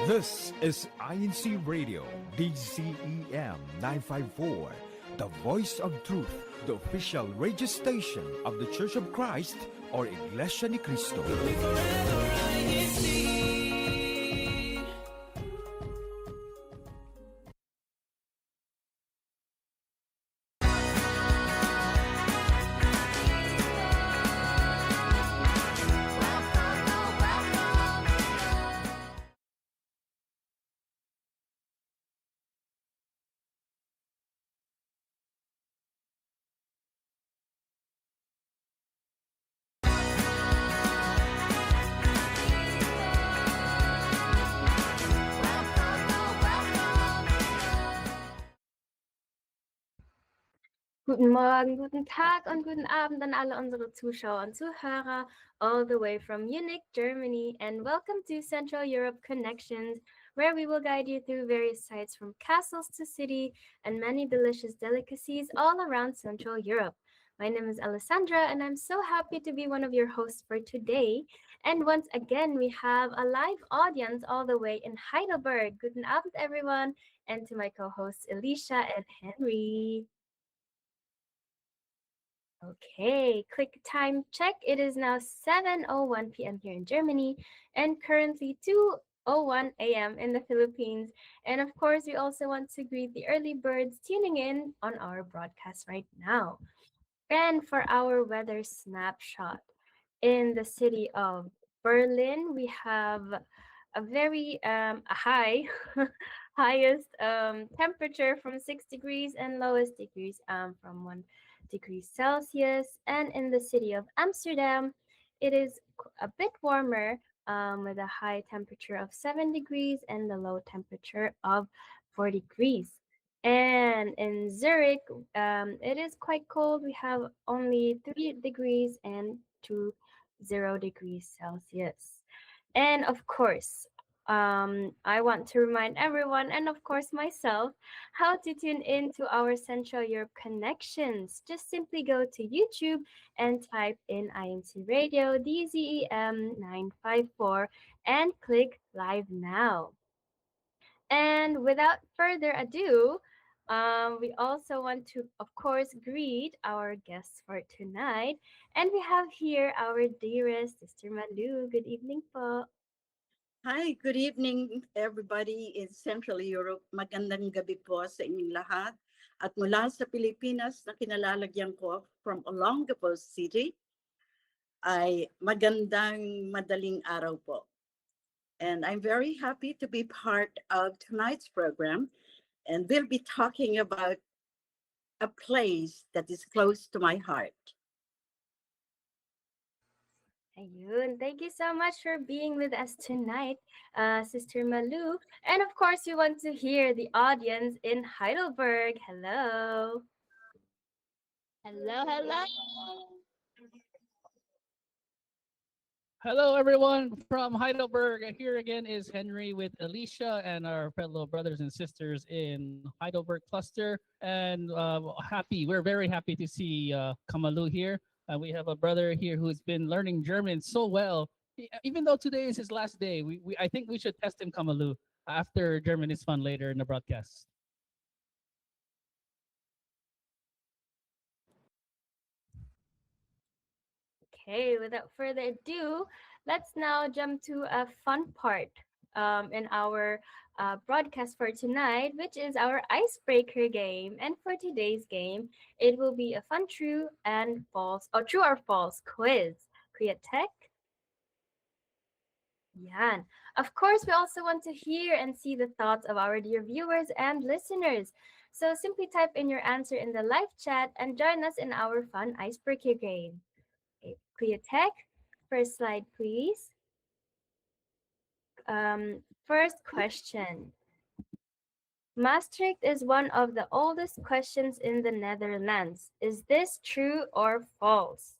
This is INCRadio, DCEM 954, the voice of truth, the official radio station of the Church of Christ or Iglesia ni Cristo. Guten Morgen, guten Tag und guten Abend an alle unsere Zuschauer und Zuhörer all the way from Munich, Germany, and welcome to Central Europe Connections, where we will guide you through various sites from castles to city and many delicious delicacies all around Central Europe. My name is Alessandra, and I'm so happy to be one of your hosts for today. And once again, we have a live audience all the way in Heidelberg. Guten Abend, everyone, and to my co-hosts Alicia and Henry. Okay, quick time check. It is now 7:01 p.m. here in Germany and currently 2:01 a.m. in the Philippines. And of course, we also want to greet the early birds tuning in on our broadcast right now. And for our weather snapshot, in the city of Berlin, we have a very highest temperature from 6 degrees and lowest degrees from 1 degree Celsius. And in the city of Amsterdam, it is a bit warmer with a high temperature of 7 degrees and the low temperature of 4 degrees. And in Zurich, it is quite cold. We have only 3 degrees and 0 degrees Celsius. And of course, I want to remind everyone, and of course myself, how to tune in to our Central Europe Connections. Just simply go to YouTube and type in INCRadio DZEM 954 and click Live Now. And without further ado, we also want to, of course, greet our guests for tonight. And we have here our dearest Sister Malou. Good evening po. Hi, good evening everybody in Central Europe. Magandang gabi po sa inyong lahat. At mula sa Pilipinas na kinalalagyan ko from Olongapo City, ay magandang madaling araw po. And I'm very happy to be part of tonight's program. And we'll be talking about a place that is close to my heart. Ayun. Thank you so much for being with us tonight, Sister Malou. And of course, we want to hear the audience in Heidelberg. Hello. Hello, hello. Hello, everyone from Heidelberg. Here again is Henry with Alicia and our fellow brothers and sisters in Heidelberg cluster. And we're very happy to see Kamalu here. We have a brother here who's been learning German so well. Even though today is his last day, I think we should test him, Kamalu, after German is fun later in the broadcast. Okay, without further ado, let's now jump to a fun part in our broadcast for tonight, which is our icebreaker game. And for today's game, it will be a fun true and false, or true or false quiz. Kuya Tech? Yan. Of course, we also want to hear and see the thoughts of our dear viewers and listeners. So simply type in your answer in the live chat and join us in our fun icebreaker game. Okay, Kuya Tech, first slide, please. First question. Maastricht is one of the oldest questions in the Netherlands. Is this true or false?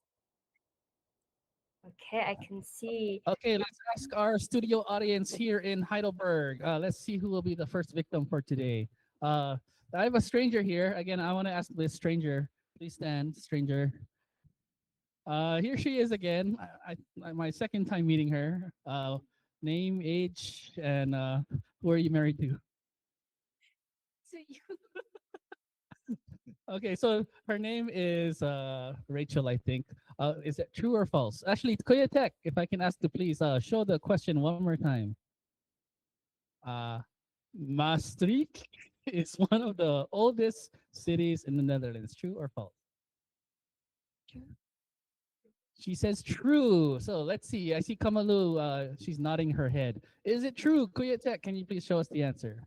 Okay, I can see. Okay, let's ask our studio audience here in Heidelberg. Let's see who will be the first victim for today. I have a stranger here. Again, I want to ask this stranger. Please stand, stranger. Here she is again. My second time meeting her. Name, age, and who are you married to? So you Okay, so her name is Rachel, I think. Is it true or false? Actually, Kuya Tech, if I can ask to please show the question one more time. Uh, Maastricht is one of the oldest cities in the Netherlands. True or false? She says true. So let's see. I see Kamalu. She's nodding her head. Is it true? Kuya Tech, can you please show us the answer?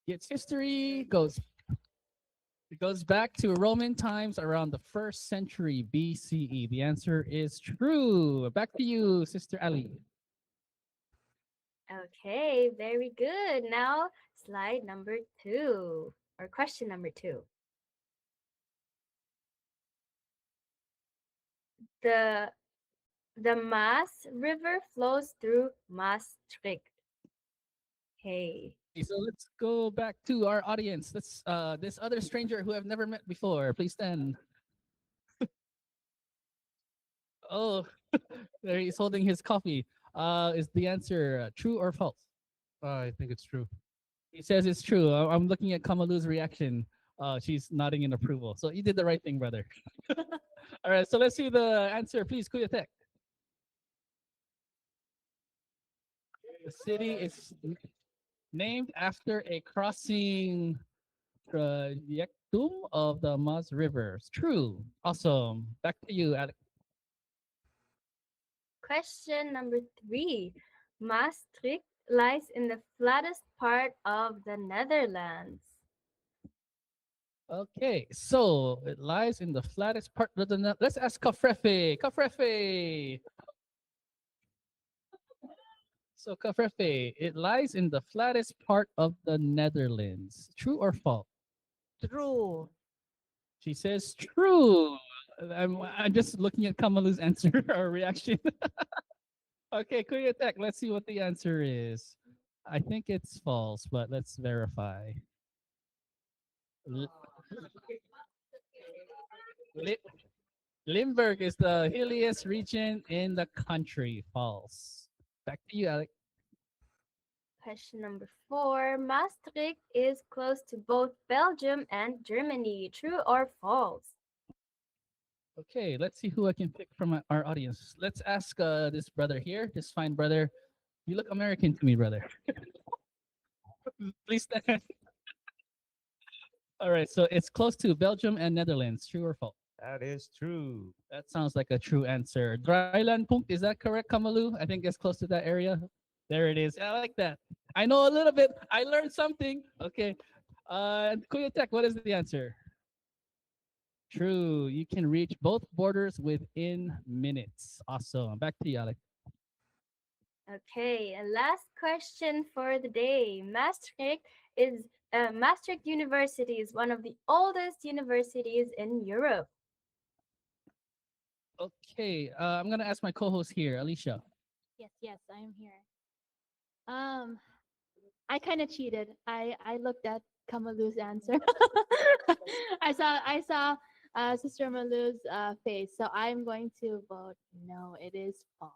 Its history goes back to Roman times around the first century BCE. The answer is true. Back to you, Sister Ali. Okay, very good. Now, slide number 2, or question number 2. The the Maas River flows through Maastricht. Hey. Okay, so let's go back to our audience. Let's this other stranger who I've never met before. Please stand. Oh, there he's holding his coffee. Is the answer true or false? I think it's true. He says it's true. I'm looking at Kamalu's reaction. She's nodding in approval. So you did the right thing, brother. All right, so let's see the answer, please. Kuya Tech. The city is named after a crossing trajectum of the Maas River. It's true. Awesome. Back to you, Alex. Question number 3. Maastricht lies in the flattest part of the Netherlands. Okay, so it lies in the flattest part of the. Let's ask Kafrefe. Kafrefe. So Kafrefe, it lies in the flattest part of the Netherlands. True or false? True. She says true. I'm just looking at Kamalu's answer or reaction. Okay, Kuya Tech, let's see what the answer is. I think it's false, but let's verify. L- Li- Limburg is the hilliest region in the country. False. Back to you, Alex. Question number 4. Maastricht is close to both Belgium and Germany. True or false? Okay, let's see who I can pick from our audience. Let's ask this brother here, this fine brother. You look American to me, brother. Please stand. All right, so it's close to Belgium and Netherlands. True or false? That is true. That sounds like a true answer. Dryland is that correct, Kamalu? I think it's close to that area. There it is. I like that. I know a little bit. I learned something. Okay. Kuya Tech, what is the answer? True. You can reach both borders within minutes. Awesome. Back to you, Alex. Okay, and last question for the day. Maastricht University is one of the oldest universities in Europe. Okay. I'm gonna ask my co-host here, Alicia. Yes, I am here. Um, I kind of cheated. I looked at Kamalu's answer. I saw Sister Malu's face, so I'm going to vote no. It is false.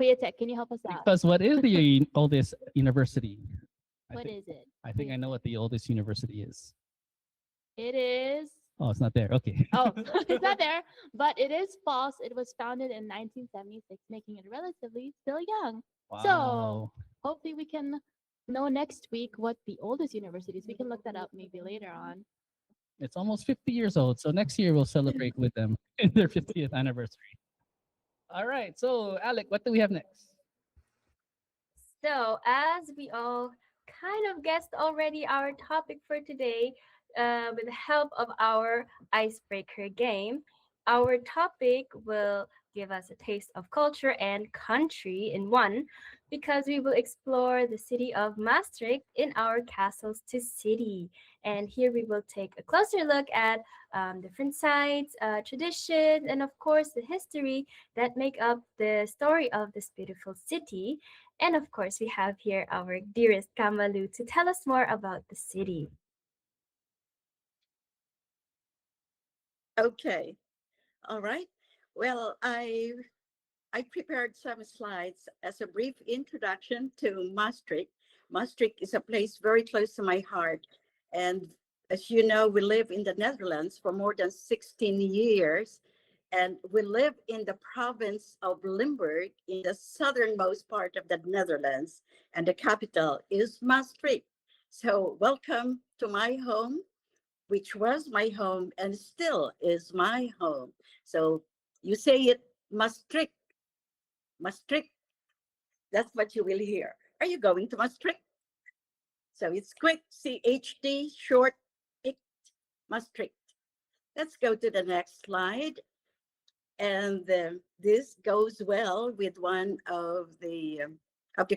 Tech, can you help us out? Because what is the oldest university? What is it? I think I know what the oldest university is. It is. Oh, it's not there. Okay. Oh, it's not there, but it is false. It was founded in 1976, making it relatively still young. Wow. So hopefully we can know next week what the oldest university is. We can look that up maybe later on. It's almost 50 years old. So next year we'll celebrate with them in their 50th anniversary. All right. So, Alec, what do we have next? So, as we all kind of guessed already, our topic for today, with the help of our icebreaker game, our topic will give us a taste of culture and country in one, because we will explore the city of Maastricht in our Castles to City. And here we will take a closer look at different sites, traditions, and of course the history that make up the story of this beautiful city. And of course, we have here our dearest Kamalu to tell us more about the city. Okay. All right. Well, I prepared some slides as a brief introduction to Maastricht. Maastricht is a place very close to my heart. And as you know, we live in the Netherlands for more than 16 years. And we live in the province of Limburg in the southernmost part of the Netherlands. And the capital is Maastricht. So welcome to my home, which was my home and still is my home. So you say it Maastricht, Maastricht. That's what you will hear. Are you going to Maastricht? So it's quick, CHD, short, icht, Maastricht. Let's go to the next slide. And this goes well with one of the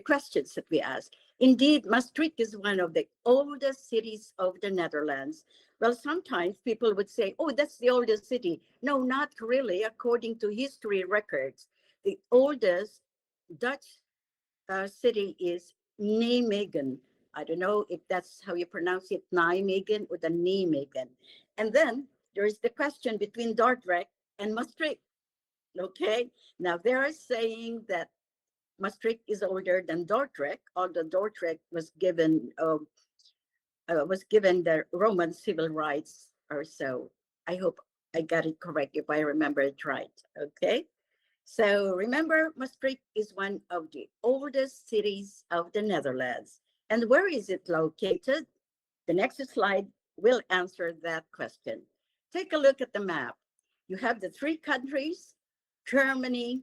questions that we asked. Indeed, Maastricht is one of the oldest cities of the Netherlands. Well, sometimes people would say, oh, that's the oldest city. No, not really. According to history records, the oldest Dutch city is Nijmegen. I don't know if that's how you pronounce it, Nijmegen or the Nijmegen. And then there's the question between Dordrecht and Maastricht. Okay, now they're saying that Maastricht is older than Dordrecht, although Dordrecht was given the Roman civil rights or so. I hope I got it correct if I remember it right. Okay, so remember, Maastricht is one of the oldest cities of the Netherlands. And where is it located? The next slide will answer that question. Take a look at the map. You have the three countries, Germany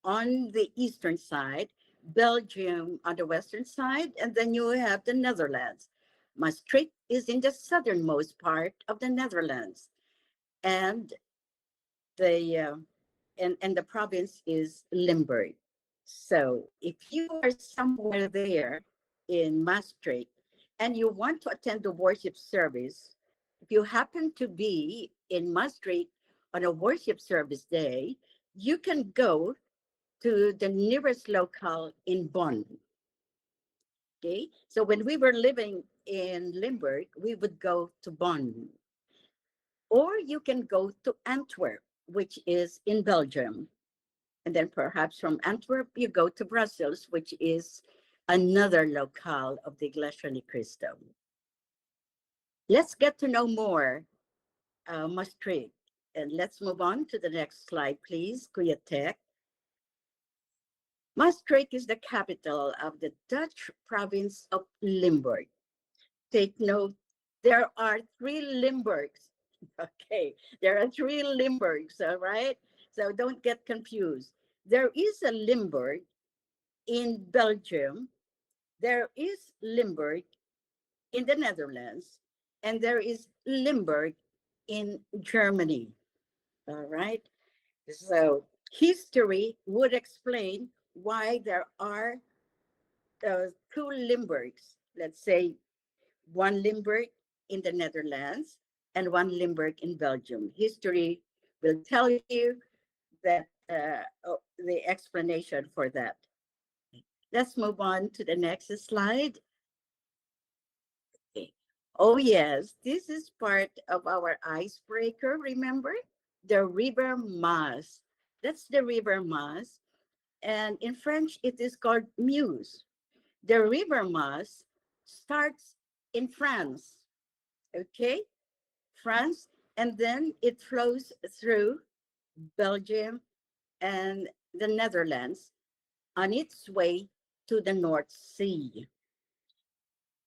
on the eastern side, Belgium on the western side, and then you have the Netherlands. Maastricht is in the southernmost part of the Netherlands, and the the province is Limburg. So if you are somewhere there in Maastricht and you want to attend the worship service, if you happen to be in Maastricht on a worship service day, you can go to the nearest locale in Bonn. Okay, so when we were living in Limburg, we would go to Bonn. Or you can go to Antwerp, which is in Belgium. And then perhaps from Antwerp, you go to Brussels, which is another locale of the Iglesia Ni Cristo. Let's get to know more Maastricht. And let's move on to the next slide, please, Kuya Tech. Maastricht is the capital of the Dutch province of Limburg. Take note, there are three Limburgs. Okay, there are three Limburgs, all right? So don't get confused. There is a Limburg in Belgium, there is Limburg in the Netherlands, and there is Limburg in Germany, all right? So history would explain why there are two Limburgs, let's say one Limburg in the Netherlands and one Limburg in Belgium. History will tell you that the explanation for that. Let's move on to the next slide. Okay. Oh yes, this is part of our icebreaker, remember? The River Maas. That's the River Maas. And in French, it is called Meuse. The River Maas starts in France, okay? France, and then it flows through Belgium and the Netherlands on its way to the North Sea.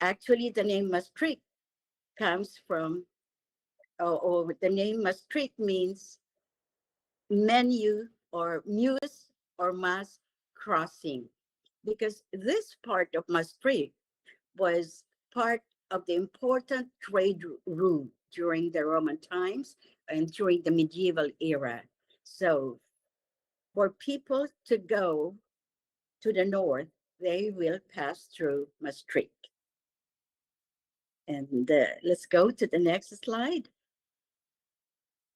Actually, the name Maastricht comes from, or the name Maastricht means menu or muse or mass crossing, because this part of Maastricht was part of the important trade route during the Roman times and during the medieval era. So for people to go to the north, they will pass through Maastricht. And let's go to the next slide.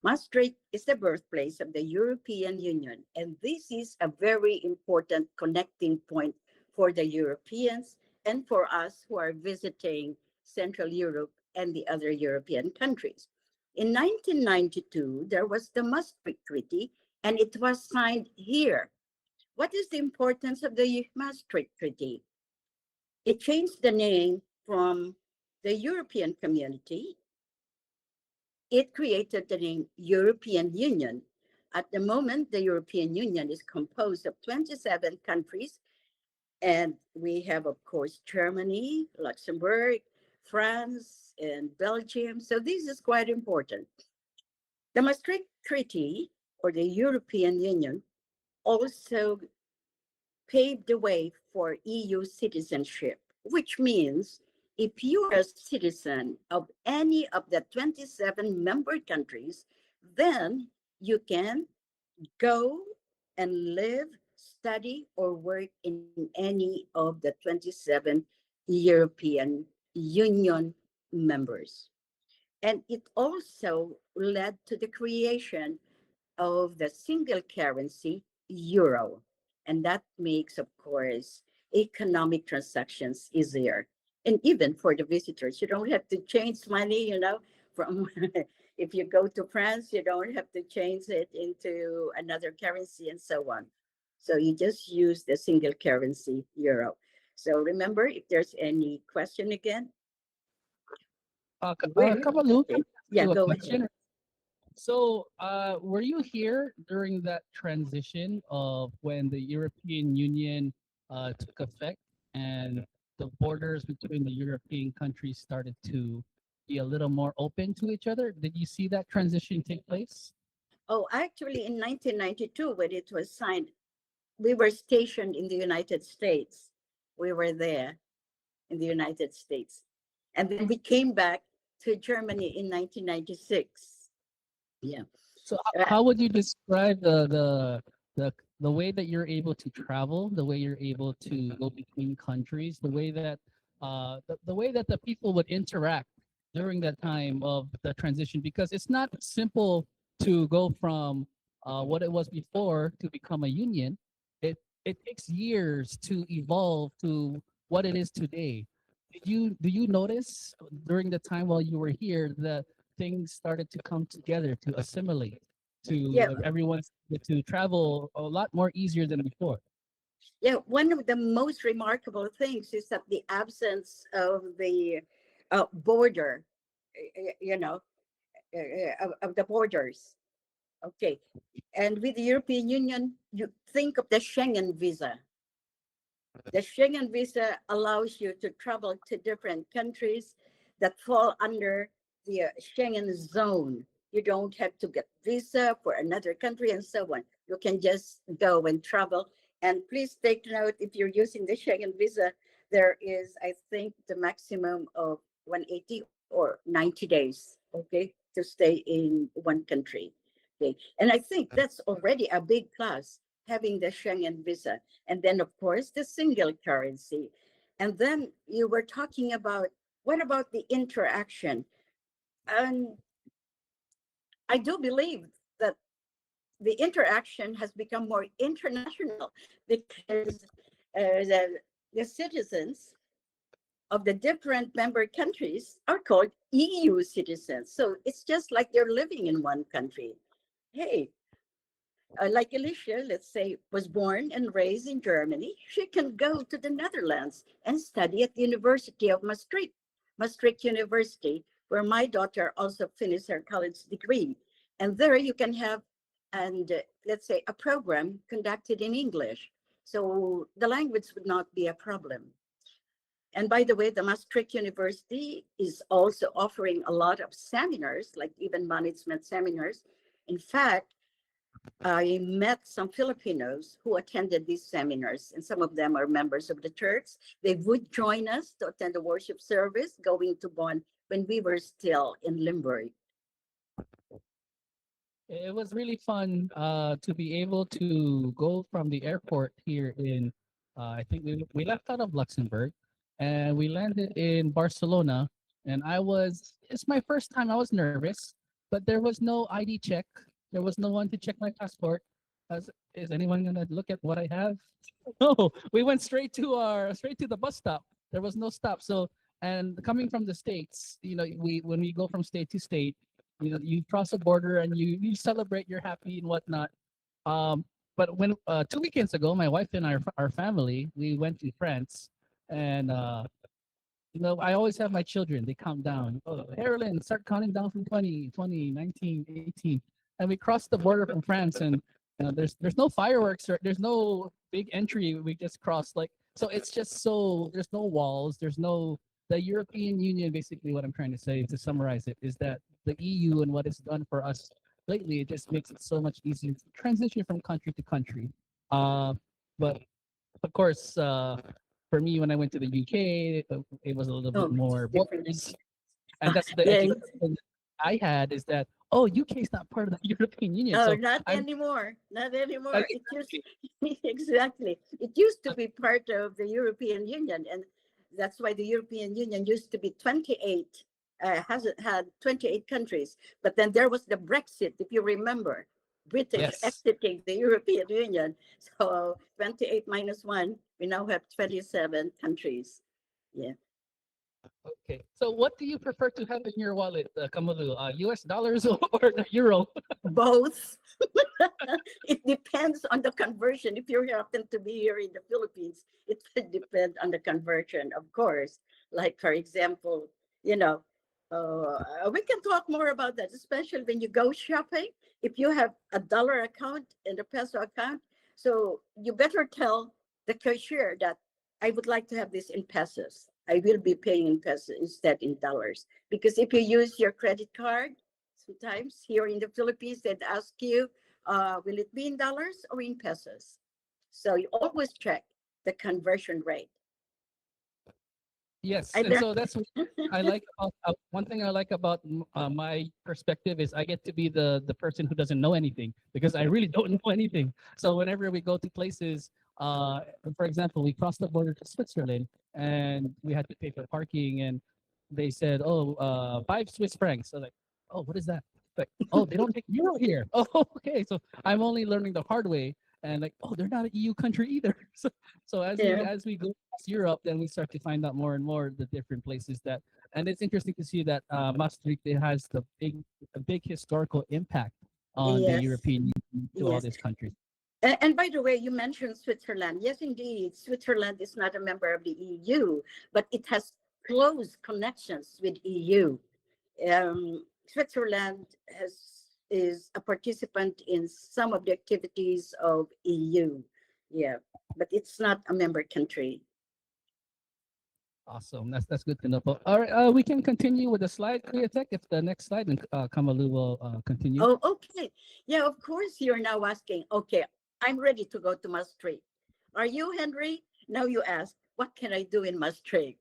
Maastricht is the birthplace of the European Union, and this is a very important connecting point for the Europeans and for us who are visiting Central Europe and the other European countries. In 1992, there was the Maastricht Treaty, and it was signed here. What is the importance of the Maastricht Treaty? It changed the name from the European Community. It created the name European Union. At the moment, the European Union is composed of 27 countries, and we have, of course, Germany, Luxembourg, France, and Belgium. So this is quite important. The Maastricht Treaty, or the European Union, also paved the way for EU citizenship, which means if you are a citizen of any of the 27 member countries, then you can go and live, study, or work in any of the 27 European Union members. And it also led to the creation of the single currency, euro. And that makes, of course, economic transactions easier. And even for the visitors, you don't have to change money, from if you go to France, you don't have to change it into another currency and so on. So you just use the single currency, euro. So remember, if there's any question again, Kamalu, okay. Yeah, to a go question. ahead. So, were you here during that transition of when the European Union took effect and the borders between the European countries started to be a little more open to each other? Did you see that transition take place? Oh, actually, in 1992, when it was signed, we were stationed in the United States. We were there in the United States. And then we came back to Germany in 1996. Yeah. So, Uh, how would you describe the way that you're able to travel, the way you're able to go between countries, the way that the people would interact during that time of the transition? Because it's not simple to go from what it was before to become a union. It takes years to evolve to what it is today. Do you notice during the time while you were here that things started to come together to assimilate, to yeah, everyone to travel a lot more easier than before? yeah. One of the most remarkable things is that the absence of the border, you know, of the borders. Okay. And with the European Union, you think of the Schengen visa. The Schengen visa allows you to travel to different countries that fall under the Schengen zone. You don't have to get visa for another country and so on. You can just go and travel. And please take note, if you're using the Schengen visa, there is, I think, the maximum of 180 or 90 days, okay, to stay in one country. Okay. And I think that's already a big plus, having the Schengen visa. And then, of course, the single currency. And then you were talking about, what about the interaction? And I do believe that the interaction has become more international because the citizens of the different member countries are called EU citizens. So it's just like they're living in one country. Hey, like Alicia, let's say, was born and raised in Germany, she can go to the Netherlands and study at the University of Maastricht, Maastricht University, where my daughter also finished her college degree. And there you can have, and let's say, a program conducted in English. So the language would not be a problem. And by the way, the Maastricht University is also offering a lot of seminars, like even management seminars. In fact, I met some Filipinos who attended these seminars, and some of them are members of the church. They would join us to attend the worship service going to Bonn when we were still in Limburg. It was really fun to be able to go from the airport here in, I think we left out of Luxembourg and we landed in Barcelona. And it's my first time. I was nervous, but there was no ID check. There was no one to check my passport. Is anyone going to look at what I have? No, we went straight to the bus stop. There was no stop. So, and coming from the States, when we go from state to state, you cross a border and you celebrate, you're happy and whatnot. But when 2 weekends ago, my wife and our family, we went to France, and I always have my children. They count down. Oh, Marilyn, start counting down from 20, 20, 19, 18. And we crossed the border from France, and there's no fireworks, or there's no big entry. We just crossed, like, so it's just so there's no walls. There's no the European Union. Basically, what I'm trying to say, to summarize it, is that the EU and what it's done for us lately, it just makes it so much easier to transition from country to country. But of course, for me, when I went to the UK, it was a little Oh, bit more different. borders. And that's the Yeah. expectation I had, is that, oh, UK is not part of the European Union. Oh, So not I'm anymore. Not I anymore. think It used exactly. It used to be part of the European Union, and that's why the European Union used to be 28. Hasn't had 28 countries, but then there was the Brexit, if you remember, British yes. exiting the European Union. So 28 minus one, we now have 27 countries. Yeah. Okay. So what do you prefer to have in your wallet, Kamalu? US dollars or the euro? Both. It depends on the conversion. If you happen to be here in the Philippines, it will depend on the conversion, of course. Like, for example, we can talk more about that, especially when you go shopping. If you have a dollar account and a peso account, so you better tell the cashier that I would like to have this in pesos. I will be paying in pesos instead in dollars. Because if you use your credit card, sometimes here in the Philippines, they'd ask you, will it be in dollars or in pesos? So you always check the conversion rate. Yes, I and learned. so that's what I like about one thing I like about my perspective is I get to be the person who doesn't know anything, because I really don't know anything. So whenever we go to places, for example, we crossed the border to Switzerland and we had to pay for parking, and they said, "Oh, 5 Swiss francs." So like, "Oh, what is that?" Like, "Oh, they don't take euro here." Oh, okay. So I'm only learning the hard way, and like, "Oh, they're not an EU country either." So Yeah. as we go across Europe, then we start to find out more and more the different places that, and it's interesting to see that Maastricht, it has a big historical impact on the Yes. European Union to all Yes. these countries. And by the way, you mentioned Switzerland. Yes, indeed, Switzerland is not a member of the EU, but it has close connections with EU. Switzerland is a participant in some of the activities of EU. Yeah, but it's not a member country. Awesome. That's good to know. But, all right, we can continue with the slide, Kriyatek, if the next slide, and Kamalu will continue. Oh, okay. Yeah, of course, you're now asking, okay, I'm ready to go to Maastricht. Are you, Henry? Now you ask, what can I do in Maastricht?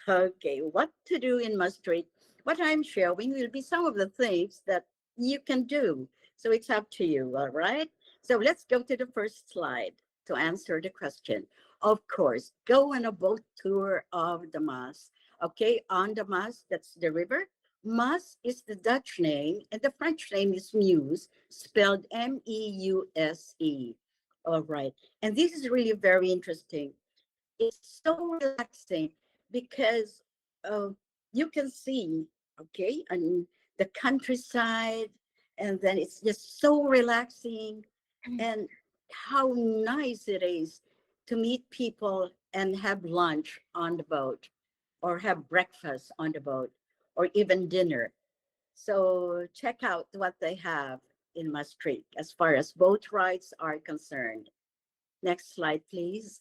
Okay, what to do in Maastricht? What I'm showing will be some of the things that you can do. So it's up to you, all right? So let's go to the first slide to answer the question. Of course, go on a boat tour of the Maas. Okay, on the Maas, that's the river. Maas is the Dutch name, and the French name is Meuse, spelled Meuse. All right, and this is really very interesting. It's so relaxing because uh, you can see, okay, and the countryside, and then it's just so relaxing, and how nice it is to meet people and have lunch on the boat, or have breakfast on the boat, or even dinner. So check out what they have in Maastricht as far as boat rides are concerned. Next slide, please.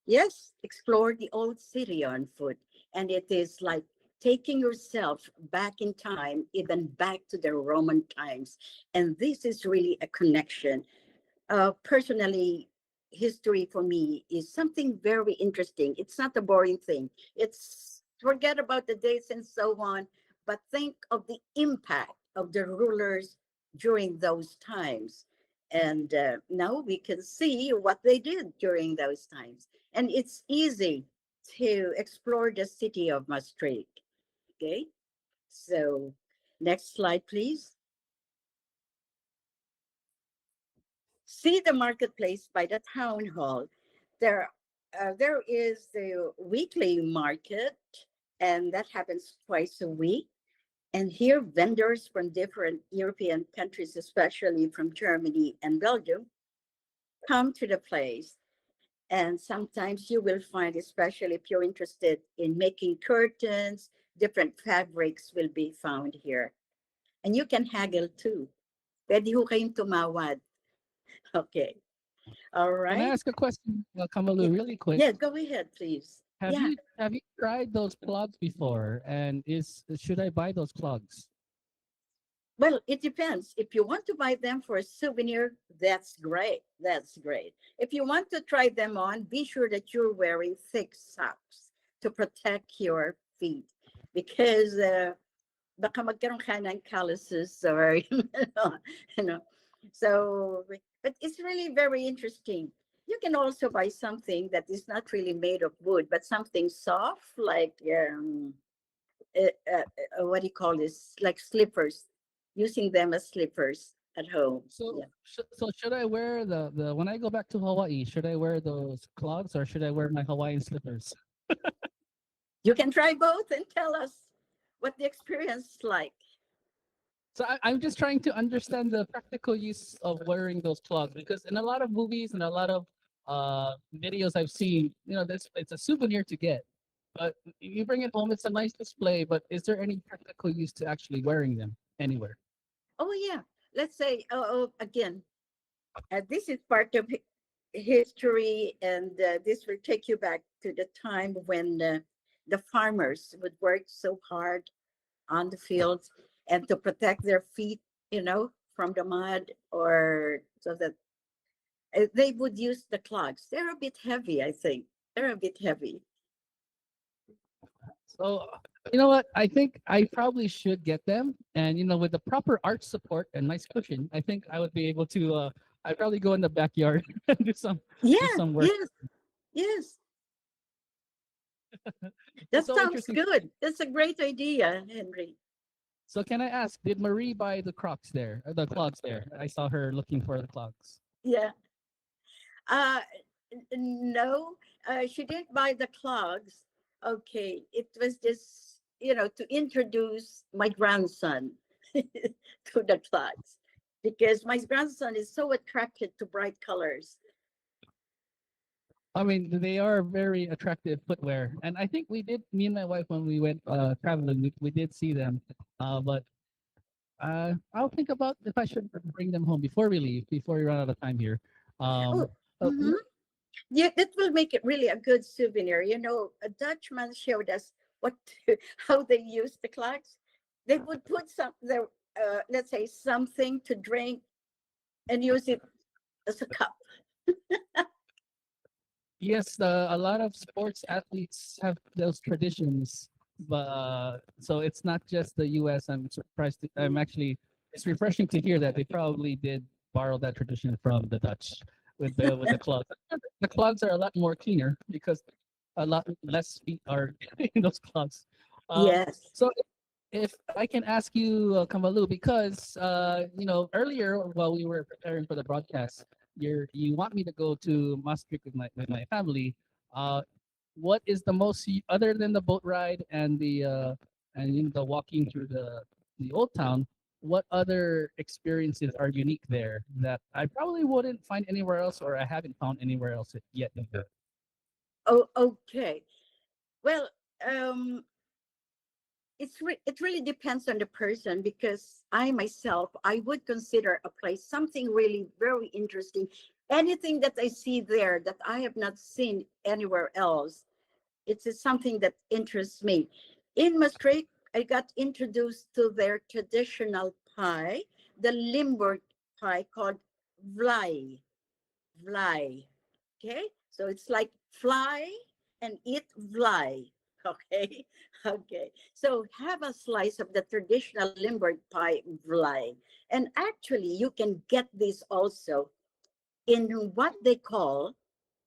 Yes, explore the old city on foot. And it is like taking yourself back in time, even back to the Roman times. And this is really a connection. Personally, history for me is something very interesting. It's not a boring thing. It's forget about the dates and so on, but think of the impact of the rulers during those times. And now we can see what they did during those times. And it's easy to explore the city of Maastricht. Okay, so next slide, please. See the marketplace by the town hall. There is the weekly market, and that happens twice a week. And here, vendors from different European countries, especially from Germany and Belgium, come to the place. And sometimes you will find, especially if you're interested in making curtains, different fabrics will be found here. And you can haggle too. Pwede ho kayong tumawad. Okay. All Can I right. ask a question, Yeah, Kamalu, really quick? yeah, go ahead, please. Have Yeah. you tried those clogs before? And should I buy those clogs? Well, it depends. If you want to buy them for a souvenir, that's great. That's great. If you want to try them on, be sure that you're wearing thick socks to protect your feet because baka magkaroon ka ng calluses or you know. So, but it's really very interesting. You can also buy something that is not really made of wood, but something soft like what do you call this? Like slippers, using them as slippers at home. So, Yeah. so should I wear the when I go back to Hawaii? Should I wear those clogs or should I wear my Hawaiian slippers? You can try both and tell us what the experience is like. So I'm just trying to understand the practical use of wearing those clogs because in a lot of movies and a lot of videos I've seen, it's a souvenir to get, but you bring it home, it's a nice display. But is there any practical use to actually wearing them anywhere? Oh, yeah. Let's say, again, this is part of history, and this will take you back to the time when the farmers would work so hard on the fields and to protect their feet, from the mud, or so that they would use the clogs. They're a bit heavy, I think. They're a bit heavy. So you know what? I think I probably should get them, and with the proper arch support and nice cushion, I think I would be able to. I'd probably go in the backyard and do Yeah, some work. yes, yes. That It's so sounds interesting. good. That's a great idea, Henry. So can I ask, did Marie buy the Crocs there, the clogs there? I saw her looking for the clogs. Yeah. Uh, no, she didn't buy the clogs. Okay, it was just, to introduce my grandson to the clogs because my grandson is so attracted to bright colors. I mean, they are very attractive footwear, and I think we did. Me and my wife, when we went traveling, we did see them. But I'll think about if I should bring them home before we leave, before we run out of time here. Oh, Uh, mhm. Yeah, that will make it really a good souvenir. A Dutchman showed us how they use the clocks. They would put let's say, something to drink and use it as a cup. Yes, a lot of sports athletes have those traditions, but so it's not just the U.S. I'm surprised. I'm actually. It's refreshing to hear that they probably did borrow that tradition from the Dutch with the clogs. The clogs are a lot more cleaner because a lot less feet are in those clogs. Yes. So if I can ask you, Kamalu, because earlier while we were preparing for the broadcast, you want me to go to Maastricht with my family. What is the most other than the boat ride and the walking through the old town? What other experiences are unique there that I probably wouldn't find anywhere else, or I haven't found anywhere else yet either? Oh, okay. Well, it really depends on the person because I myself, I would consider a place something really very interesting. Anything that I see there that I have not seen anywhere else, it's just something that interests me. In Maastricht, I got introduced to their traditional pie, the Limburg pie called vlaai. Vlaai. Okay, so it's like fly and eat vlaai. Okay, okay. So have a slice of the traditional Limburg pie vlaai. And actually, you can get this also in what they call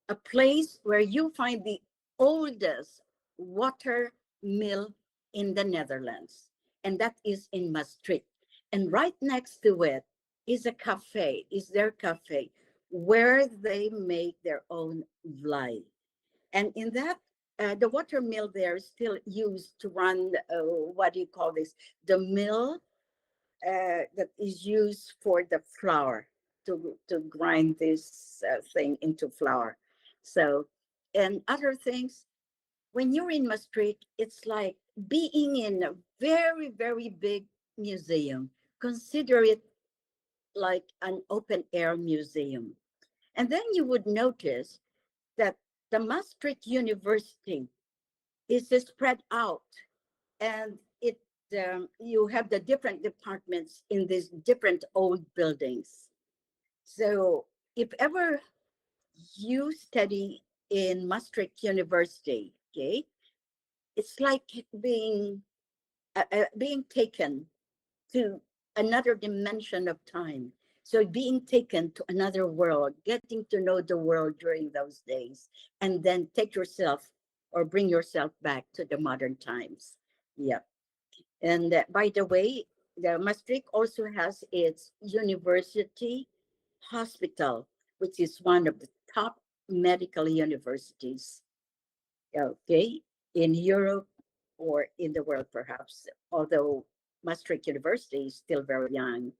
a place where you find the oldest water mill in the Netherlands. And that is in Maastricht. And right next to it is their cafe, where they make their own vlaai. And in that the water mill there is still used to run, what do you call this? The mill that is used for the flour to grind this thing into flour. So, and other things, when you're in Maastricht, it's like being in a very, very big museum. Consider it like an open air museum. And then you would notice that the Maastricht University is spread out, and you have the different departments in these different old buildings. So if ever you study in Maastricht University, okay, it's like being taken to another dimension of time. So being taken to another world, getting to know the world during those days, and then take yourself or bring yourself back to the modern times. Yeah. And by the way, the Maastricht also has its university hospital, which is one of the top medical universities, okay, in Europe or in the world, perhaps, although Maastricht University is still very young.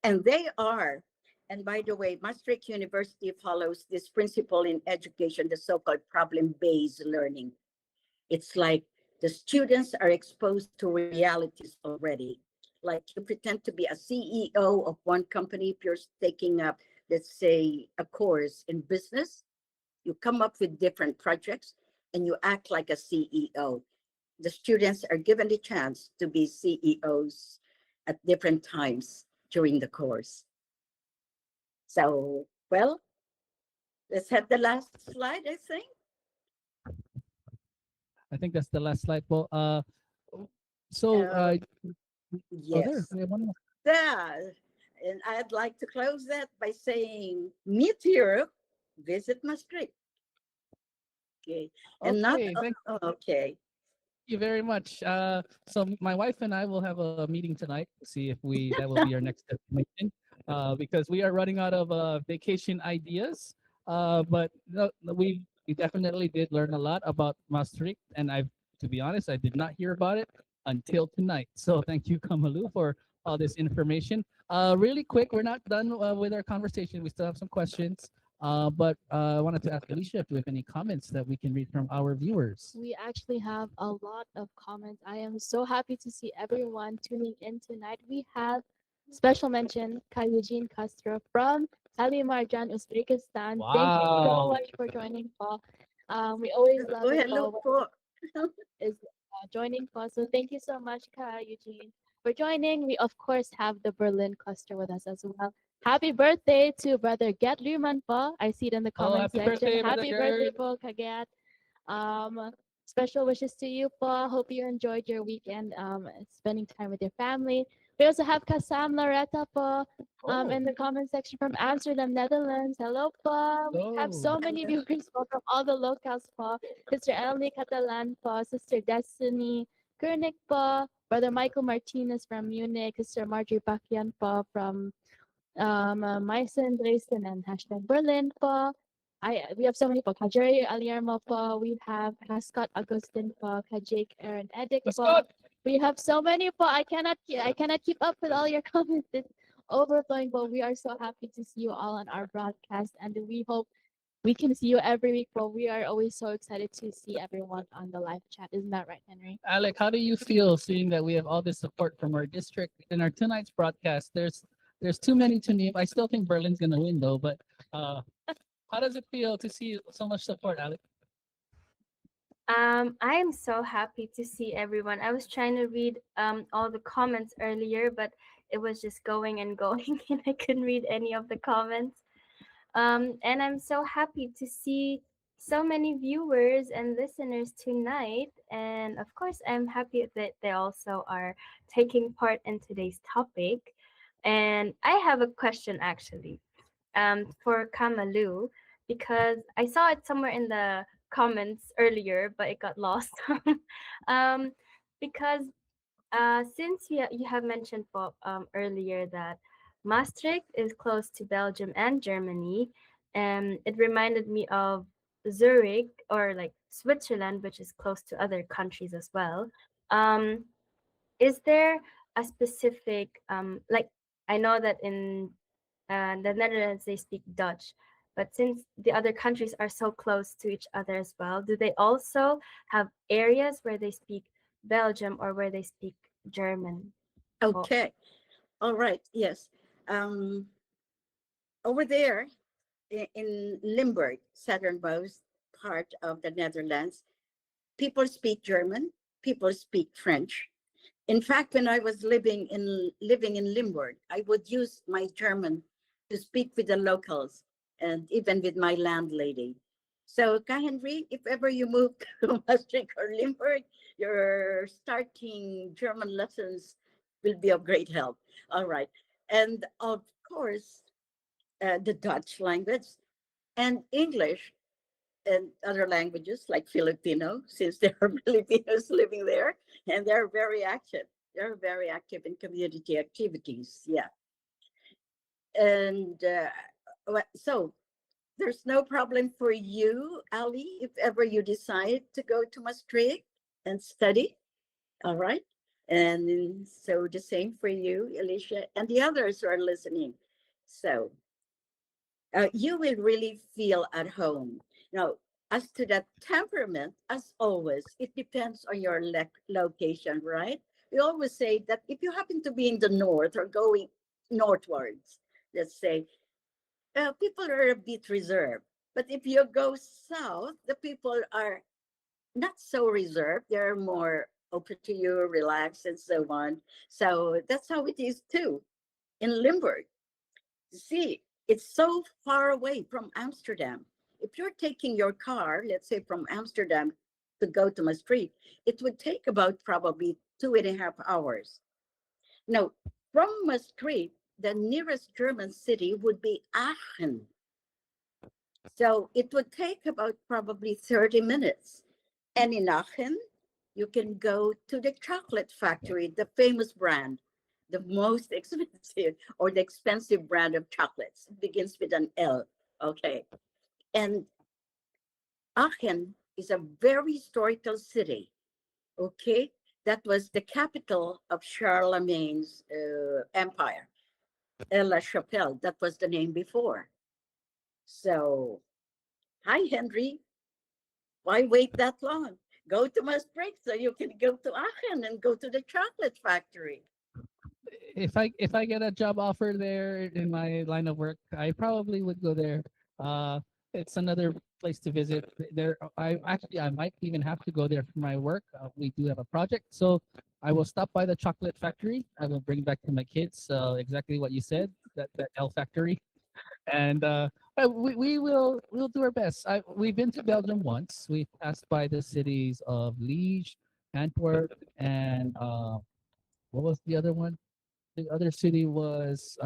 And they are, and by the way, Maastricht University follows this principle in education, the so-called problem-based learning. It's like the students are exposed to realities already. Like you pretend to be a CEO of one company if you're taking up, let's say, a course in business. You come up with different projects and you act like a CEO. The students are given the chance to be CEOs at different times during the course. So, well, let's have the last slide, I think. I think that's the last slide. Well, so oh, there. Yes. We have one more. Yeah. And I'd like to close that by saying, meet Europe, visit Maastricht. Okay. And not, Okay, thank okay. you very much. So my wife and I will have a meeting tonight to see if that will be our next destination. Because we are running out of vacation ideas. But no, we definitely did learn a lot about Maastricht, and to be honest, I did not hear about it until tonight. So thank you, Kamalu, for all this information. Really quick, we're not done with our conversation. We still have some questions. But I wanted to ask Alicia if you have any comments that we can read from our viewers. We actually have a lot of comments. I am so happy to see everyone tuning in tonight. We have special mention Ka Eugene Castro from Alimarjan, Uzbekistan. Thank you so Wow. much for joining, Paul. We always love Oh, it, hello Paul, po. is joining Paul. So thank you so much, Ka Eugene, for joining. We of course have the Berlin cluster with us as well. Happy birthday to brother Get Luman po. I see it in the Oh, comment happy section. birthday, Brother Happy birthday Gerd. po, Kagat. Special wishes to you, po. Hope you enjoyed your weekend, spending time with your family. We also have Kasam Loretta po, Oh, in the comment section from Amsterdam, Netherlands. Hello po. We have so hello. many viewers po from all the locals po. Sister Emily Catalan po, Sister Destiny Kurnik po, Brother Michael Martinez from Munich, Sister Marjorie Bakian po from Meissen, Dresden, and hashtag Berlin po. We have so many po. Kajeri Aliarmo po. We have Scott Augustin po. Kajake Aaron Edic Let's po. go. We have so many po. I cannot keep up with all your comments. It's overflowing, but we are so happy to see you all on our broadcast, and we hope we can see you every week. But we are always so excited to see everyone on the live chat. Isn't that right, Henry? Alec, how do you feel seeing that we have all this support from our district in our tonight's broadcast? There's too many to name. I still think Berlin's gonna win though, but how does it feel to see so much support, Alec? I am so happy to see everyone. I was trying to read all the comments earlier, but it was just going and going, and I couldn't read any of the comments. And I'm so happy to see so many viewers and listeners tonight. And of course, I'm happy that they also are taking part in today's topic. And I have a question actually, for Kamalu, because I saw it somewhere in the comments earlier, but it got lost. um, because since you have mentioned, Bob, earlier that Maastricht is close to Belgium and Germany, it reminded me of Zurich or like Switzerland, which is close to other countries as well, um, is there a specific like I know that in the Netherlands they speak Dutch, but since the other countries are so close to each other as well, do they also have areas where they speak Belgium or where they speak German? Oh, Okay. All right. Yes. Um, Over there in Limburg, southernmost part of the Netherlands, people speak German, people speak French. In fact, when I was living in Limburg, I would use my German to speak with the locals and even with my landlady. So, Ka Henry, if ever you move to Maastricht or Limburg, your starting German lessons will be of great help. All right. And of course, the Dutch language and English and other languages like Filipino, since there are Filipinos living there and they're very active. They're very active in community activities. Yeah. And so there's no problem for you, Ali, if ever you decide to go to Maastricht and study. All right. And so the same for you, Alicia, and the others who are listening. So you will really feel at home. Now, as to that temperament, as always, it depends on your location, right? We always say that if you happen to be in the north or going northwards, let's say, people are a bit reserved. But if you go south, the people are not so reserved. They're more open to you, relaxed, and so on. So that's how it is too in Limburg. See, it's so far away from Amsterdam. If you're taking your car, let's say from Amsterdam to go to Maastricht, it would take about probably 2.5 hours. Now, from Maastricht, the nearest German city would be Aachen. So it would take about probably 30 minutes. And in Aachen, you can go to the chocolate factory, the famous brand, the most expensive or the expensive brand of chocolates. It begins with an L. Okay. And Aachen is a very historical city. Okay. That was the capital of Charlemagne's empire. La Chapelle, that was the name before. So, hi, Henry. Why wait that long? Go to Maastricht so you can go to Aachen and go to the chocolate factory. If I get a job offer there in my line of work, I probably would go there. It's another place to visit. There, I might even have to go there for my work. We do have a project, so I will stop by the chocolate factory. I will bring back to my kids exactly what you said, that L factory, and we'll do our best. We've been to Belgium once. We passed by the cities of Liège, Antwerp, and what was the other one? The other city was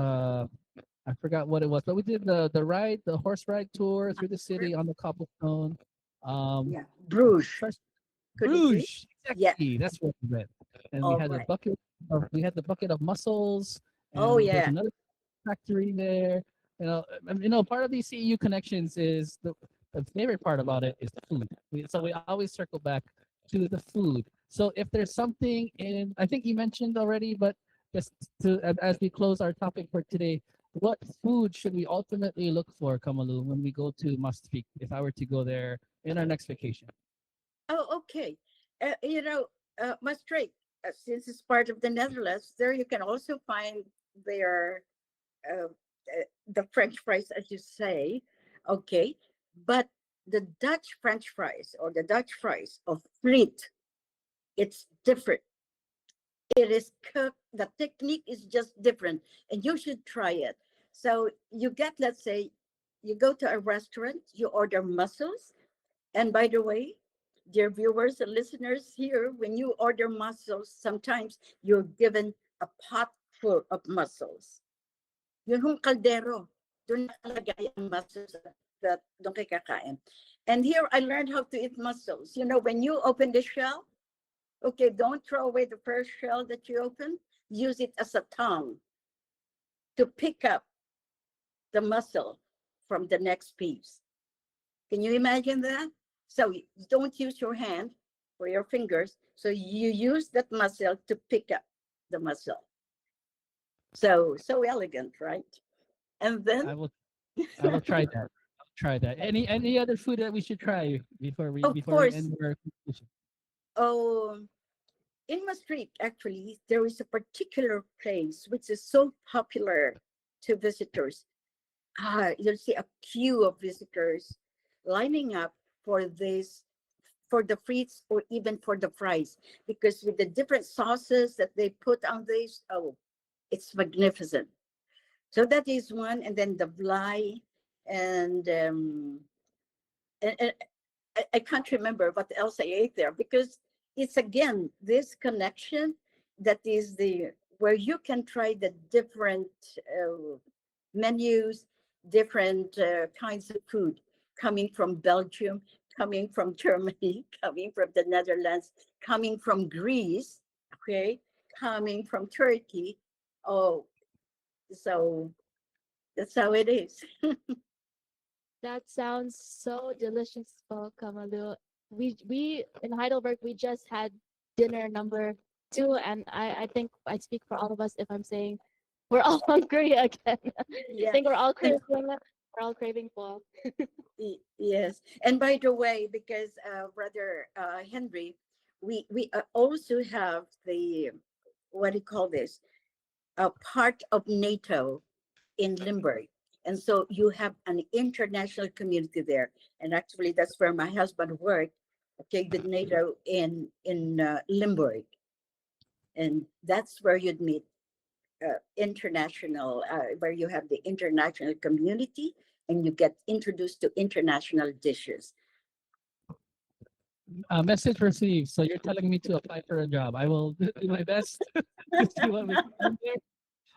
I forgot what it was, but we did the horse ride tour through the city on the cobblestone. Um, Yeah. Bruges. first- Could it be? Bruges, Yeah. exactly. That's what we went. And we All had a right. bucket. We had the bucket of mussels, Oh, and there's yeah. another factory there. Part of these CEU connections is the favorite part about it is the food. So we always circle back to the food. So if there's something in, I think you mentioned already, but just as we close our topic for today, what food should we ultimately look for, Kamalu, when we go to Maastricht? If I were to go there in our next vacation, Oh, okay. Maastricht, since it's part of the Netherlands, there you can also find their the French fries, as you say. Okay, but the Dutch French fries or the Dutch fries of friet, it's different. It is cooked. The technique is just different, and you should try it. So you get, let's say, you go to a restaurant, you order mussels, and by the way, dear viewers and listeners here, when you order mussels, sometimes you're given a pot full of mussels. Yung kaldero, doon nakalagay ang mussels that doon kay kakain. And here I learned how to eat mussels. You know, when you open the shell, okay, don't throw away the first shell that you open. Use it as a tongue to pick up the mussel from the next piece. Can you imagine that? So you don't use your hand or your fingers. So you use that muscle to pick up the muscle. So elegant, right? And then, I will I will try that. I'll try that. Any other food that we should try of before we course, end our conclusion? oh, in Maastricht, actually, there is a particular place which is so popular to visitors. You'll see a queue of visitors lining up for this, for the frites or even for the fries, because with the different sauces that they put on this, oh, it's magnificent. So that is one, and then the Vlaai, and and I can't remember what else I ate there, because it's again this connection that is the where you can try the different menus, different kinds of food coming from Belgium, coming from Germany, coming from the Netherlands, coming from Greece, okay, coming from Turkey. Oh, so that's how it is. That sounds so delicious, po, Kamalu. We in Heidelberg we just had dinner number two, and I think I speak for all of us if I'm saying we're all hungry again. I Yeah. think we're all craving po. Yes. And by the way, because Brother Henry, we also have the, what do you call this? A part of NATO in Limburg. And so you have an international community there. And actually, that's where my husband worked, okay, with NATO in Limburg. And that's where you'd meet international, where you have the international community and you get introduced to international dishes. Message received. So you're telling me to apply for a job. I will do my best to see what we can do there.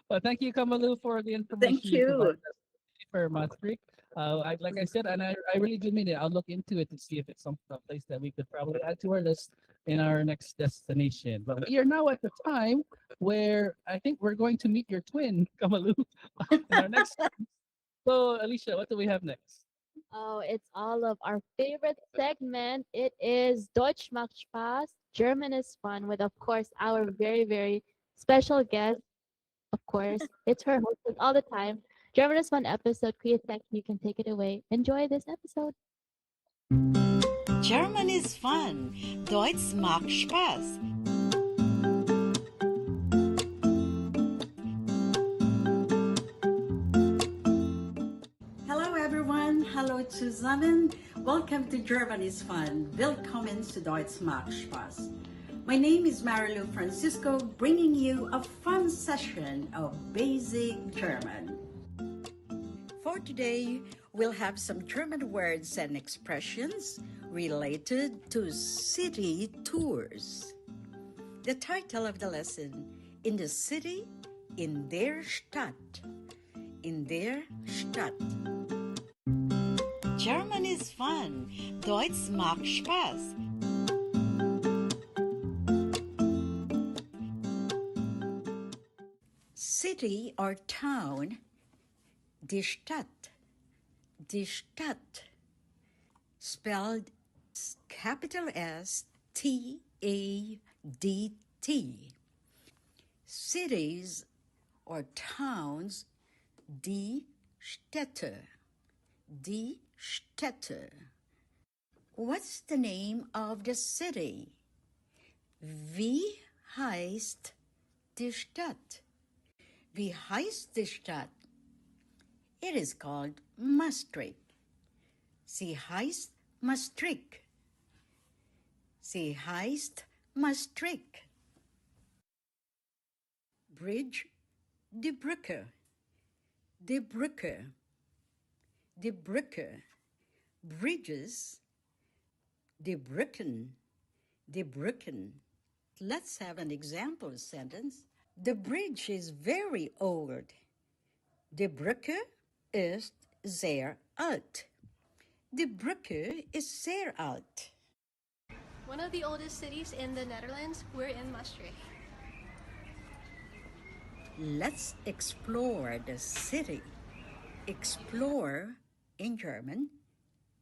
But thank you, Kamalu, for the information Thank you provided you. for Maastricht. Like I said, and I really do mean it. I'll look into it to see if it's some a place that we could probably add to our list in our next destination. But we are now at the time where I think we're going to meet your twin, Kamalu, in our next. So, Alicia, what do we have next? Oh, it's all of our favorite segment. It is Deutsch macht Spaß, German is fun, with of course our very special guest. Of course, it's her hosted all the time. German is fun episode. Kriya, you can take it away. Enjoy this episode. German is fun. Deutsch macht Spaß. Hello, everyone. Hallo zusammen. Welcome to German is Fun. Willkommen zu Deutsch macht Spaß. My name is Malou Francisco, bringing you a fun session of basic German. For today, we'll have some German words and expressions related to city tours. The title of the lesson, In the City, in der Stadt. In der Stadt. German is fun. Deutsch macht Spaß. City or town, die Stadt. Die Stadt. Spelled capital S T A D T. Cities or towns, die Städte. Die Städte. What's the name of the city? Wie heißt die Stadt? Wie heißt die Stadt? It is called Maastricht. Sie heißt Maastricht. Sie heißt Maastricht. Bridge, die Brücke. Die Brücke. Die Brücke. Bridges, die Brücken. Die Brücken. Let's have an example sentence. The bridge is very old. Die Brücke ist sehr alt. Die Brücke ist sehr alt. One of the oldest cities in the Netherlands, we're in Maastricht. Let's explore the city. Explore in German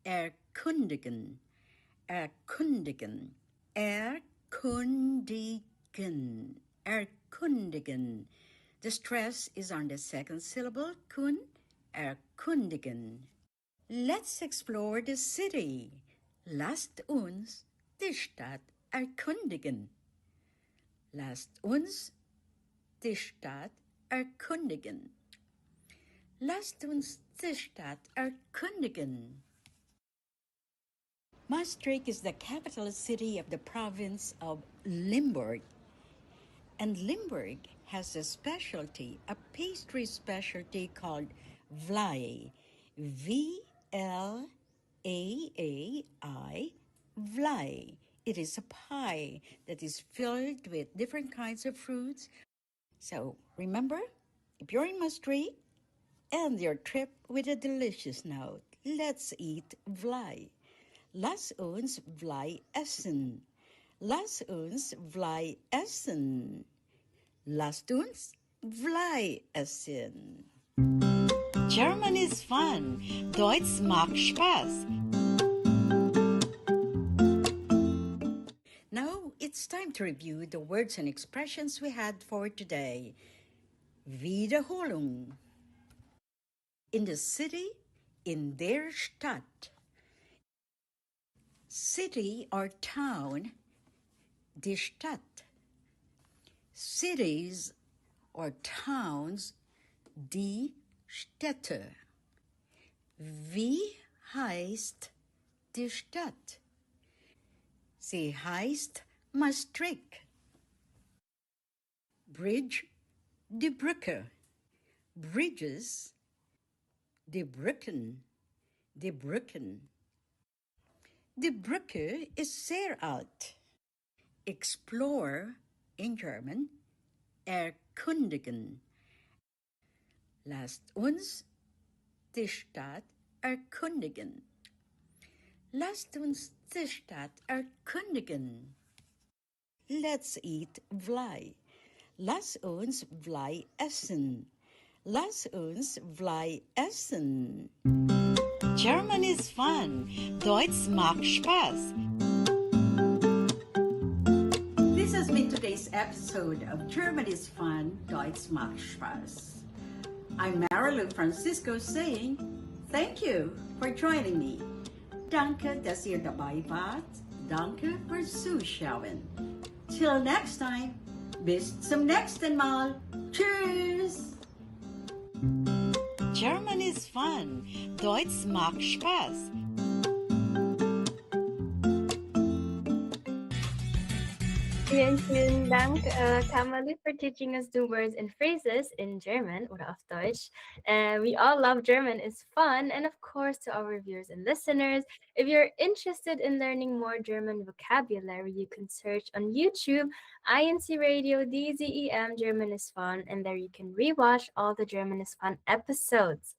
erkundigen, erkundigen, erkundigen, erkundigen. The stress is on the second syllable, kun, erkundigen. Let's explore the city. Lasst uns die Stadt erkundigen. Lasst uns die Stadt erkundigen. Lasst uns die Stadt erkundigen. Maastricht is the capital city of the province of Limburg. And Limburg has a specialty, a pastry specialty called vlaai. V-L-A-A-I, vlaai. It is a pie that is filled with different kinds of fruits. So remember, if you're in Maastricht, end your trip with a delicious note. Let's eat vlaai. Lass uns vlaai essen. Lass uns vlaai essen. Lasst uns vlaai essen. German is fun. Deutsch macht Spaß. Now it's time to review the words and expressions we had for today. Wiederholung. In the city, in der Stadt. City or town, die Stadt. Cities or towns, die Städte. Wie heißt die Stadt? Sie heißt Maastricht. Bridge, die Brücke. Bridges, die Brücken, die Brücken. Die Brücke ist sehr alt. Explore in German, erkundigen. Lasst uns die Stadt erkundigen. Lasst uns die Stadt erkundigen. Let's eat vlaai. Lass uns vlaai essen. Lass uns vlaai essen. German is fun. Deutsch macht Spaß. This has been today's episode of German is fun. Deutsch macht Spaß. I'm Malou Francisco saying thank you for joining me. Danke, dass ihr dabei wart. Danke fürs Zuschauen. Till next time. Bis zum nächsten Mal. Tschüss. German is fun. Deutsch macht Spaß. Vielen Dank, Kamalu, for teaching us the words and phrases in German oder auf Deutsch. We all love German. It's fun. And of course, to our viewers and listeners, if you're interested in learning more German vocabulary, you can search on YouTube, INCRadio, DZEM, German is Fun, and there you can rewatch all the German is Fun episodes.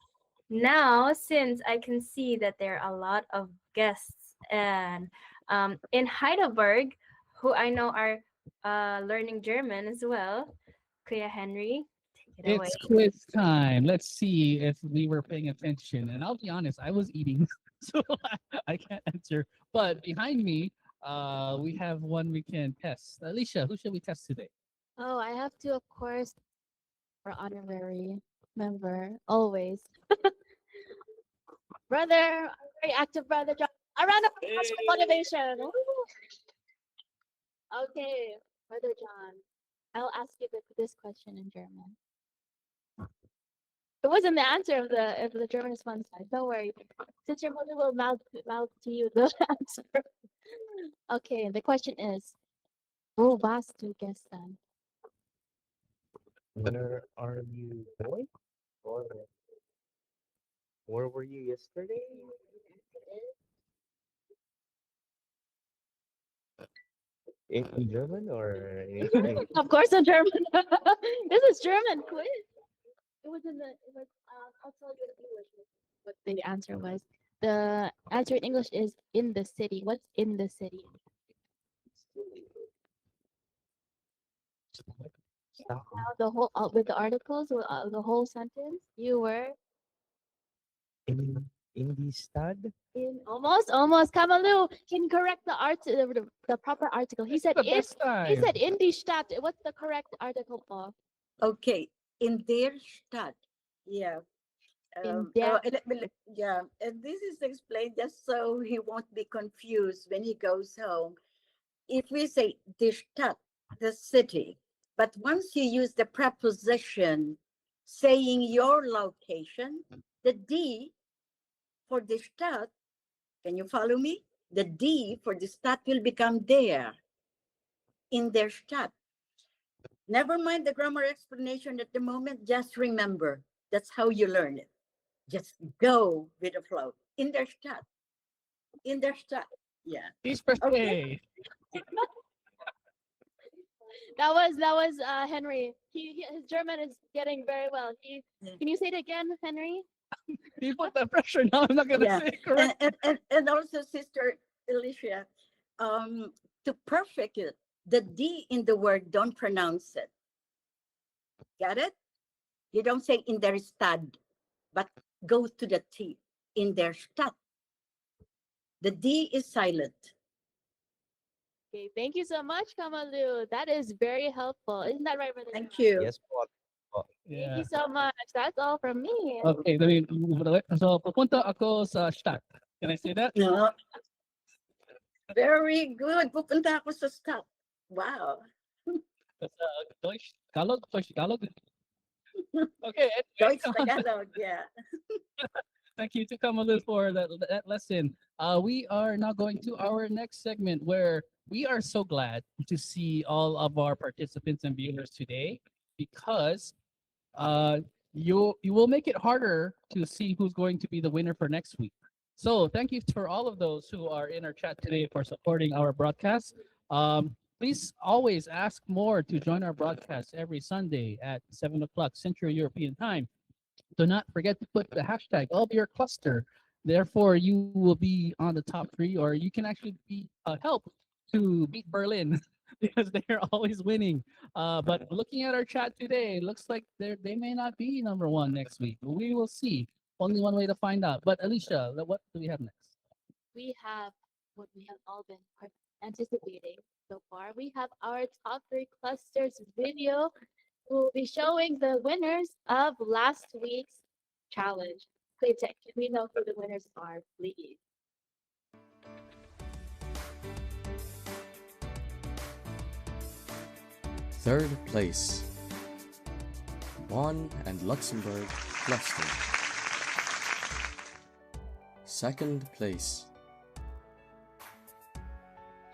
Now, since I can see that there are a lot of guests and in Heidelberg, who I know are learning German as well. Kuya Henry, take it away. It's quiz time. Let's see if we were paying attention. And I'll be honest, I was eating, so I can't answer. But behind me, we have one we can test. Alicia, who should we test today? Oh, I have to, of course, for honorary member, always. Brother, very active brother John. A round of applause for motivation. Woo! Okay, Brother John, I'll ask you this question in German. It wasn't the answer of the German is fun side. Don't worry. Since your mother will mouth to you the answer. Okay, the question is, wo warst du gestern? Where are you going? Or where were you yesterday? In German or in English? Of course, in German. This is German quiz. It was I'll tell you in English what the answer was. The answer in English is in the city. What's in the city? Stockholm. Now the whole with the articles, the whole sentence, you were In Indie stud? Almost. Kamalu, can you correct the proper article? He said The it. best He time. said in die Stadt. What's the correct article, Paul? Okay, in their Stadt. Yeah. In der Yeah, and this is explained just so he won't be confused when he goes home. If we say die Stadt, the city, but once you use the preposition saying your location, the D for the Stadt, can you follow me? The D for the Stadt will become there, in their Stadt. Never mind the grammar explanation at the moment, just remember that's how you learn it. Just go with the flow. In their Stadt. In their Stadt. Yeah. Peace per Okay. se. that was Henry. His German is getting very well. Can you say it again, Henry? You put the pressure now. I'm not gonna Yeah. say it correct. And also, Sister Alicia, to perfect it, the D in the word, don't pronounce it. Got it? You don't say in their Stad, but go to the T. In their Stadt. The D is silent. Okay, thank you so much, Kamalu. That is very helpful. Isn't that right, Brother? Thank John? you. Yes po. Thank Yeah. you so much. That's all from me. Okay, let me move it away. So, pupunta ako sa Stadt. Can I say that? No. Very good. Pupunta ako sa Stadt. Wow. That's Deutsch, Tagalog, Deutsch, Tagalog. Okay, Deutsch anyway, Tagalog, yeah. thank you to Kamalu for that lesson. We are now going to our next segment where we are so glad to see all of our participants and viewers today because you will make it harder to see who's going to be the winner for next week. So thank you for all of those who are in our chat today for supporting our broadcast. Please always ask more to join our broadcast every Sunday at 7 o'clock Central European Time. Do not forget to put the hashtag of your cluster. Therefore, you will be on the top 3, or you can actually be help to beat Berlin because they are always winning. But looking at our chat today, looks like they may not be number 1 next week. We will see. Only one way to find out. But Alicia, what do we have next? We have what we have all been anticipating so far. We have our top 3 clusters video. We'll be showing the winners of last week's challenge. Claytech, can we know who the winners are, please? Third place, Bonn and Luxembourg cluster. Second place,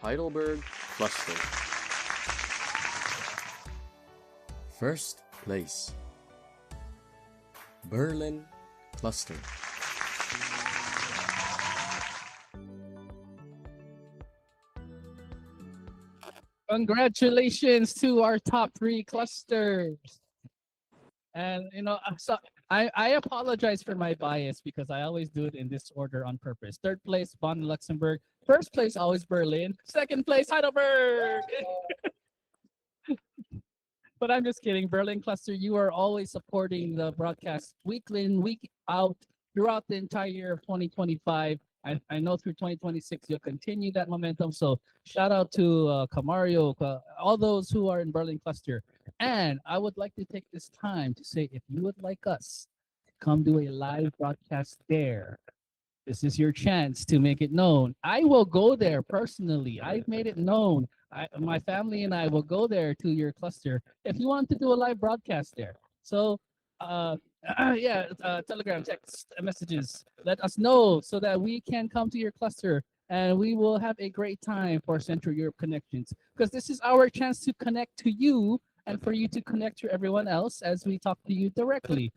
Heidelberg cluster. First place, Berlin cluster. Congratulations to our top 3 clusters. And I apologize for my bias because I always do it in this order on purpose. Third place, Bonn, Luxembourg. First place, always Berlin. Second place, Heidelberg. But I'm just kidding. Berlin cluster, you are always supporting the broadcast week in, week out throughout the entire year of 2025. I know through 2026 you'll continue that momentum. So shout out to Camario, all those who are in Berlin cluster. And I would like to take this time to say, if you would like us to come do a live broadcast there, this is your chance to make it known. I will go there personally. I've made it known. My family and I will go there to your cluster if you want to do a live broadcast there. So Telegram, text, messages. Let us know so that we can come to your cluster and we will have a great time for Central Europe Connections because this is our chance to connect to you and for you to connect to everyone else as we talk to you directly.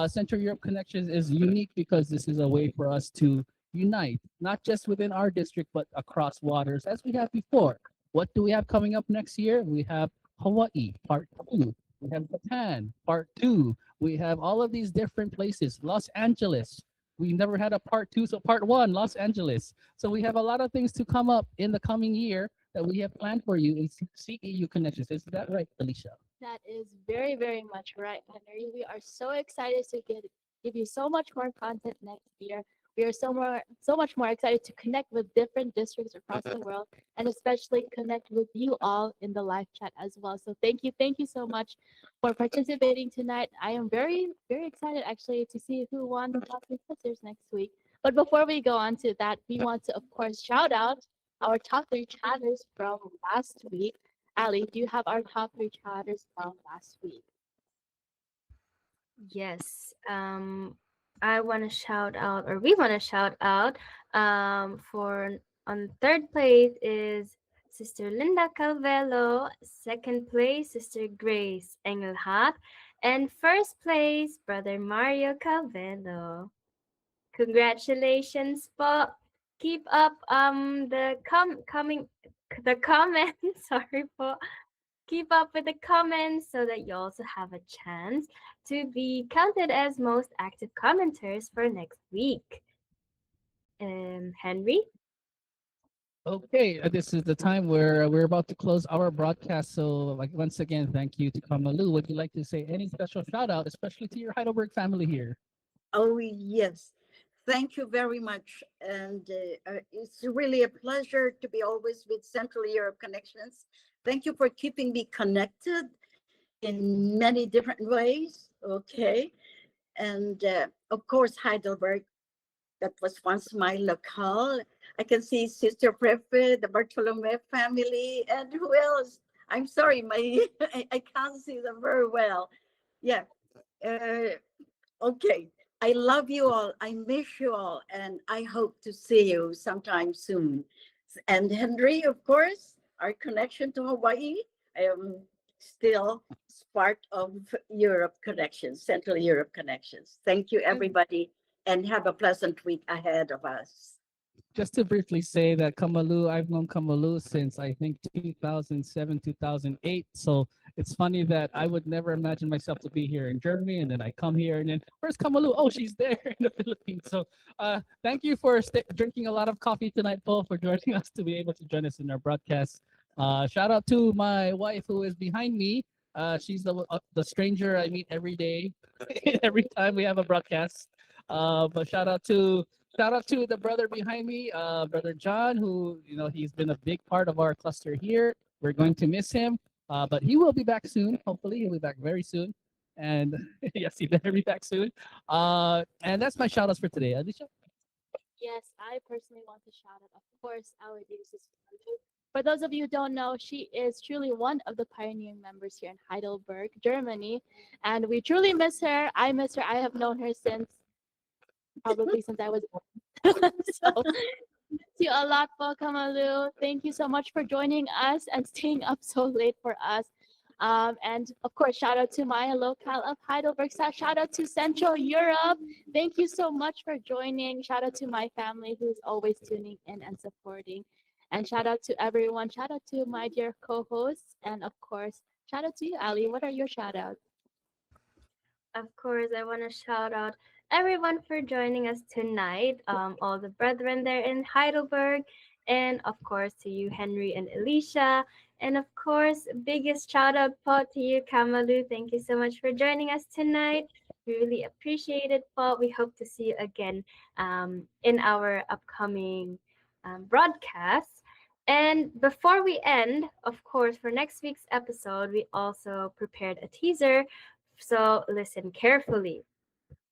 Central Europe Connections is unique because this is a way for us to unite, not just within our district, but across waters as we have before. What do we have coming up next year? We have Hawaii, part 2. We have Japan, part 2. We have all of these different places. Los Angeles. We never had a part 2, so part 1, Los Angeles. So we have a lot of things to come up in the coming year that we have planned for you in CEU Connections. Is that right, Alicia? That is very, very much right, Henry. We are so excited to give you so much more content next year. We are so much more excited to connect with different districts across the world, and especially connect with you all in the live chat as well. So thank you so much for participating tonight. I am very, very excited actually to see who won the top three quizzers next week. But before we go on to that, we want to, of course, shout out our top three chatters from last week. Ali, do you have our top three chatters from last week? Yes. I want to shout out, or we want to shout out, for on third place is Sister Linda Calvello. Second place, Sister Grace Engelhardt. And first place, Brother Mario Calvello. Congratulations po. Keep up the comments. Sorry po. Keep up with the comments so that you also have a chance to be counted as most active commenters for next week. Henry? Okay, this is the time where we're about to close our broadcast. So, like once again, thank you to Kamalu. Would you like to say any special shout out, especially to your Heidelberg family here? Oh, yes. Thank you very much. And it's really a pleasure to be always with Central Europe Connections. Thank you for keeping me connected in many different ways. Okay. And of course, Heidelberg, that was once my locale. I can see Sister Prefe, the Bartolome family, and who else? I'm sorry, I can't see them very well. Yeah. Okay. I love you all. I miss you all. And I hope to see you sometime soon. And Henry, of course, our connection to Hawaii. I am still part of Europe Connections, Central Europe Connections. Thank you, everybody, and have a pleasant week ahead of us. Just to briefly say that Kamalu, I've known Kamalu since I think 2007, 2008. So it's funny that I would never imagine myself to be here in Germany, and then I come here, and then where's Kamalu? Oh, she's there in the Philippines. So thank you for drinking a lot of coffee tonight, Paul, for joining us to be able to join us in our broadcast. Shout out to my wife who is behind me. She's the stranger I meet every day, every time we have a broadcast. But shout out to the brother behind me, Brother John, who, he's been a big part of our cluster here. We're going to miss him, but he will be back soon. Hopefully, he'll be back very soon. And yes, he better be back soon. And that's my shout outs for today. Alicia? Yes, I personally want to shout out, of course, our dear sister Malou. For those of you who don't know, she is truly one of the pioneering members here in Heidelberg, Germany. And we truly miss her. I miss her. I have known her probably since I was born. So, thank you a lot, Kamalu. Thank you so much for joining us and staying up so late for us. And of course, shout out to my locale of Heidelberg. Shout out to Central Europe. Thank you so much for joining. Shout out to my family who's always tuning in and supporting. And shout out to everyone. Shout out to my dear co-hosts. And of course, shout out to you, Ali. What are your shout outs? Of course, I want to shout out everyone for joining us tonight. All the brethren there in Heidelberg, and of course to you, Henry and Alicia, and of course, biggest shout out po to you, Kamalu. Thank you so much for joining us tonight. We really appreciate it, po. We hope to see you again in our upcoming broadcasts. And before we end, of course, for next week's episode, we also prepared a teaser. So listen carefully.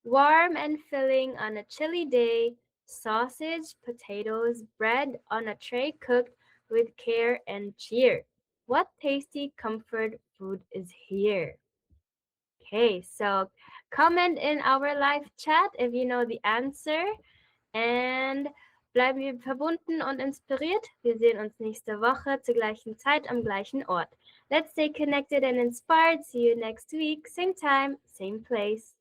Warm and filling on a chilly day, sausage, potatoes, bread on a tray cooked with care and cheer. What tasty comfort food is here? Okay, so comment in our live chat if you know the answer. And bleiben wir verbunden und inspiriert. Wir sehen uns nächste Woche zur gleichen Zeit am gleichen Ort. Let's stay connected and inspired. See you next week, same time, same place.